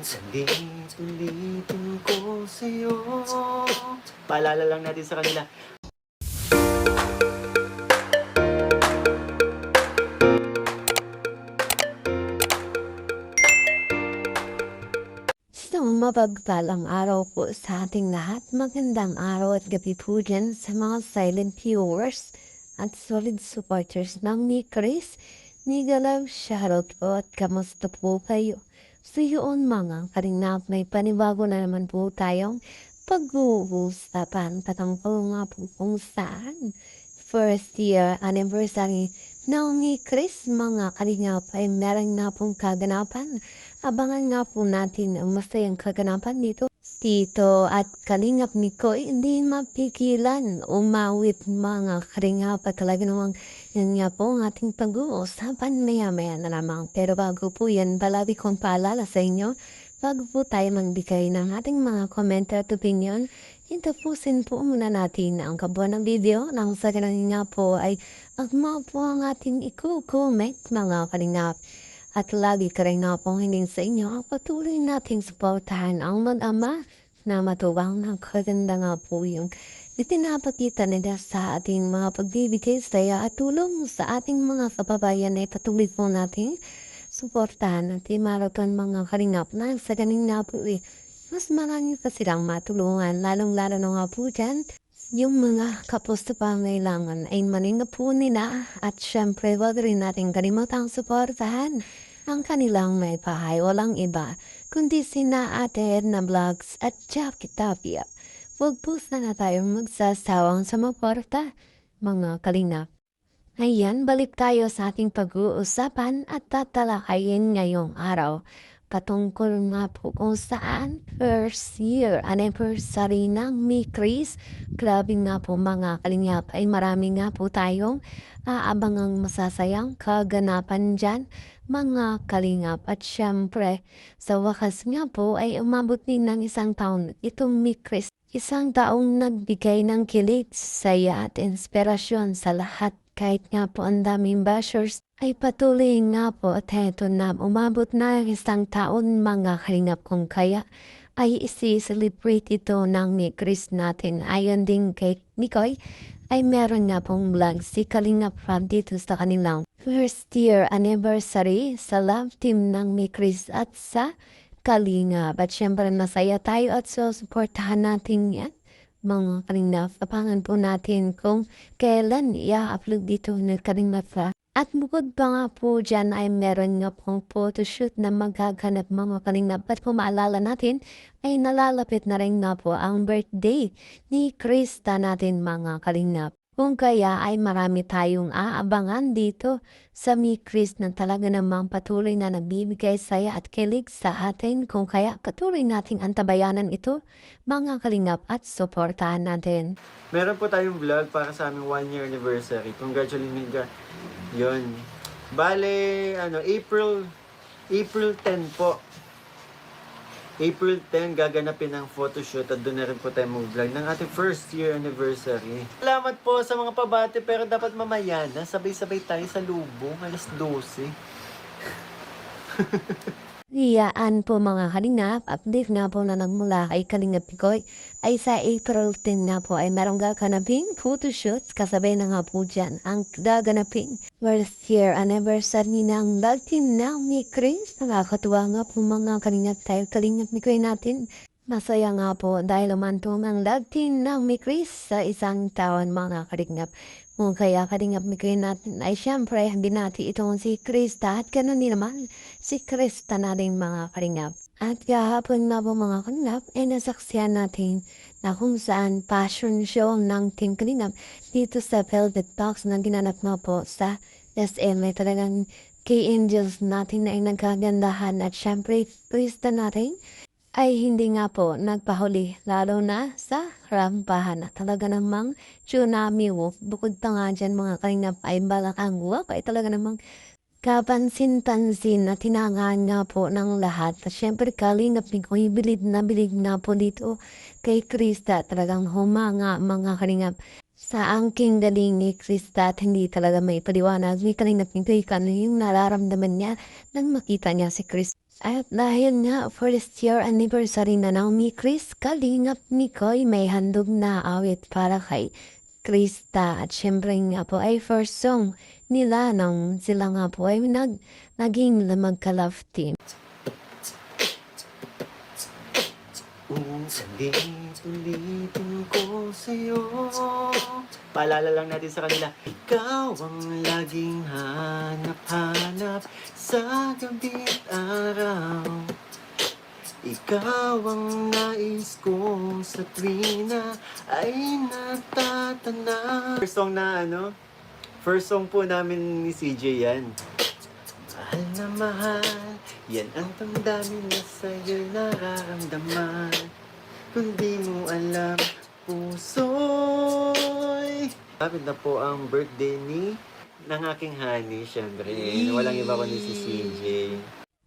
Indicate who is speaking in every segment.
Speaker 1: Sulit-ulitin ko sa'yo. Paalala lang natin sa kanila.
Speaker 2: Isang mapagpalang araw po sa ating lahat. Magandang araw at gabi po dyan sa mga silent viewers at solid supporters ng ni Chris. Ni Galaw, shoutout po at kamusta po kayo? So yun mga karinap, may panibago na naman po tayong pag-uusapan. Patungkol nga po kung saan first year anniversary ng ni Chris, mga karinap, ay meron na pong kaganapan. Abangan nga po natin ang masayang kaganapan dito. Tito at Kalingap ni Koy hindi mapigilan umawit mga Kalingap at talaga namang yan nga po ang ating pag-uusapan maya-maya na lamang. Pero bago po yan, palagi kong paalala sa inyo, bago po tayo magbigay ng ating mga komento at opinion, tapusin po muna natin ang kabuuan ng video nang sa ganun nga po ay agma po ang ating i-comment mga Kalingap. At lagi ka rin na pong hiling sa inyo ang patuloy nating suportahan ang mag-ama na matuwang ng kaganda nga po yung itinapakita nila sa ating mga pagbibigay saya at tulong sa ating mga kababayan ay patuloy po nating suportahan at imaraton mga Kalingap na sa ganun po mas marami pa silang matulungan lalong-lalo na nga po dyan yung mga kapos na pangailangan ay maninga po nila at syempre wag rin natin kalimutang suportahan ang kanilang may pahay. Walang iba kundi sina Ate Edna Vlogs at Jackie Tapia. Huwag po sana tayong magsasawang sumuporta mga Kalingap. Ayan, balik tayo sa ating pag-uusapan at tatalakayin ngayong araw. Patungkol nga po kung saan first year anniversary ng Mi Chris. Grabe nga po mga Kalingap ay marami nga po tayong aabangang masasayang kaganapan dyan mga Kalingap. At syempre sa wakas nga po ay umabot din ng isang taon itong Mi Chris. Isang taong nagbigay ng kilig, saya at inspirasyon sa lahat. Kahit nga po ang daming bashers ay patuloy nga po at heto na umabot na isang taon mga Kalingap kung kaya ay isi-celebrate ito ng ni Chris natin. Ayon din kay Nicoy ay meron nga pong vlog si Kalingap Rob dito sa kanilang first year anniversary sa love team ng ni Chris at sa Kalingap. At syempre masaya tayo at susuportahan natin yan. Mga Kalingap, tapangan po natin kung kailan i-upload dito ng Kalingap. At bukod pa nga po dyan ay meron nga pong photoshoot na magaganap mga Kalingap. At kung maalala natin ay nalalapit na rin nga po ang birthday ni Krista natin mga Kalingap. Kung kaya ay marami tayong aabangan dito sa Mi Chris na talaga namang patuloy na nagbibigay saya at kilig sa atin. Kung kaya patuloy nating antabayanan ito mga Kalingap at suportahan natin.
Speaker 1: Meron po tayong vlog para sa aming 1-year anniversary. Congratulations. Yun. Bale, April 10 po. April 10, gaganapin ang photoshoot at doon na rin po tayo mag-vlog ng ating first year anniversary. Salamat po sa mga pabati pero dapat mamaya na. Sabay-sabay tayo sa lubong. Alas 12.
Speaker 2: Iyaan po mga Kalingap, update nga po na nagmula kay Kalingap Picoy ay sa April 10 na po ay merong gaganaping photoshoot kasabay na nga po dyan ang gaganaping first year anniversary ng love team ng Mi Chris. Nakakatuwa nga po mga Kalingap tayo Kalingap Picoy natin. Masaya nga po dahil umantong ang love team ng Mi Chris sa isang taon mga Kalingap. Kung kaya Kalingap Picoy natin ay syempre binati itong si Krista at ganoon din naman si Krista na rin mga Kalingap. At kahapon na po mga Kalingap ay nasaksihan natin na kung saan fashion show ng Team Kalingap dito sa Velvet Box na ginanap nga po sa SM. May talagang K-Angels natin na ay nagkagandahan at syempre Krista natin ay hindi nga po nagpahuli lalo na sa rampahan. Talaga namang tsunami wolf. Bukod pa nga dyan mga Kalingap ay balakang wolf ay talaga namang kapansin-pansin na tinangan nga po ng lahat. At syempre Kalingap Picoy bilid na po dito kay Krista. Talagang humanga mga Kalingap sa angking galing ni Krista at hindi talaga may paliwanag ni Kalingap Picoy kung ano yung nararamdaman niya nang makita niya si Chris. At dahil nga first year anniversary na ng ni Chris, Kalingap Mikoy may handog na awit para kay Krista. At syempre nga po ay first song nila nang sila nga po ay naging magka-love team.
Speaker 1: Ulit-ulitin ko sa'yo. Paalala lang natin sa kanila. Ikaw ang laging hanap-hanap sa gabi't araw. Ikaw ang nais ko sa tuwina ay natatanaw. First song po namin ni CJ yan. Mahal na mahal, yan ang damdamin na sa'yo'y nararamdaman. Kung di mo alam, puso'y... Kapit na po ang birthday ng aking honey, syempre. Walang iba kundi si CJ.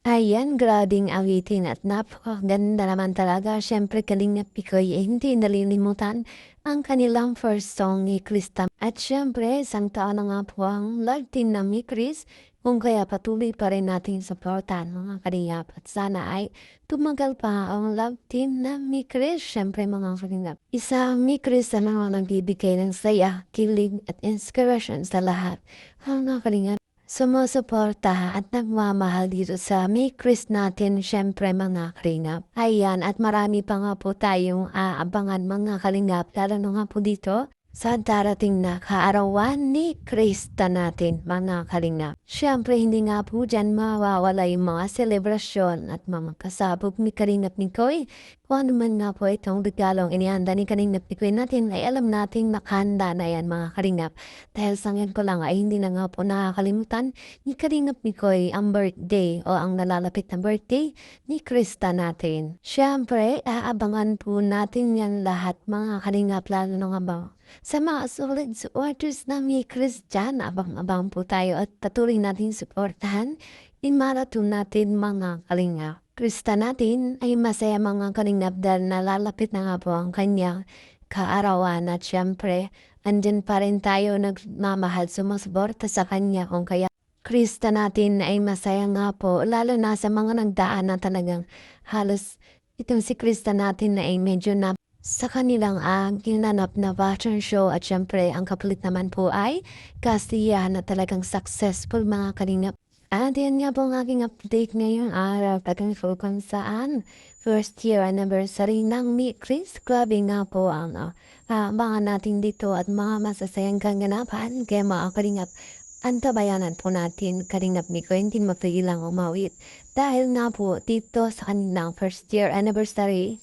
Speaker 2: Ayan, grabing awitin at napakaganda naman talaga. Siyempre, Kalingap Pikoy hindi nalilimutan ang kanilang first song ni Krista. At siyempre, isang taon na nga po ang love team na ni Chris. Kung kaya patuloy pa rin natin supportan mga Kalingap. At sana ay tumagal pa ang love team na ni Chris. Siyempre, mga Kalingap. Isa ni Chris na mga nagbibigay ng saya, kilig at inspiration sa lahat. Mga Kalingap. Sumusuporta at nagmamahal dito sa May Chris natin, syempre mga kalingap. Ayan, at marami pa nga po tayong aabangan mga kalingap, lalo na nga po dito sa darating na kaarawan ni Krista natin, mga kalingap. Syempre, hindi nga po dyan mawawala yung mga selebrasyon at mga kasabog ni Kalingap Nikoy. Kung ano man nga po itong regalong inihanda ni Kalingap Nikoy natin, ay alam nating nakahanda na yan mga kalingap. Dahil sa ngayon ko lang ay hindi na nga po nakakalimutan ni Kalingap Nikoy ang birthday o ang nalalapit na birthday ni Krista natin. Syempre, aabangan po natin yan lahat mga kalingap, lalo na nga ba sa mga solid supporters na may Chris dyan. Abang-abang po tayo at patuloy natin supportahan. Imaraton natin mga kalingap. Krista natin ay masaya mga kalingap dahil nalalapit na nga po ang kanyang kaarawan. At syempre, andyan pa rin tayo nagmamahal sumusuporta sa kanya. Kung kaya Krista natin ay masaya nga po, lalo na sa mga nagdaan na talagang halos itong si Krista natin na ay medyo na sa kanilang ginanap na fashion show. At syempre, ang kapalit naman po ay kasiyahan na talagang successful mga kalingap. At yan nga po ang aking update ngayong araw. Pagkakul kung saan first year anniversary ng Meet Chris. Grabe nga po ang mga natin dito at mga masasayang kaganapan. Kaya mga kalingap, antabayanan po natin Kalingap Miko, hindi mapigilang umawit. Dahil nga po dito sa kanilang first year anniversary.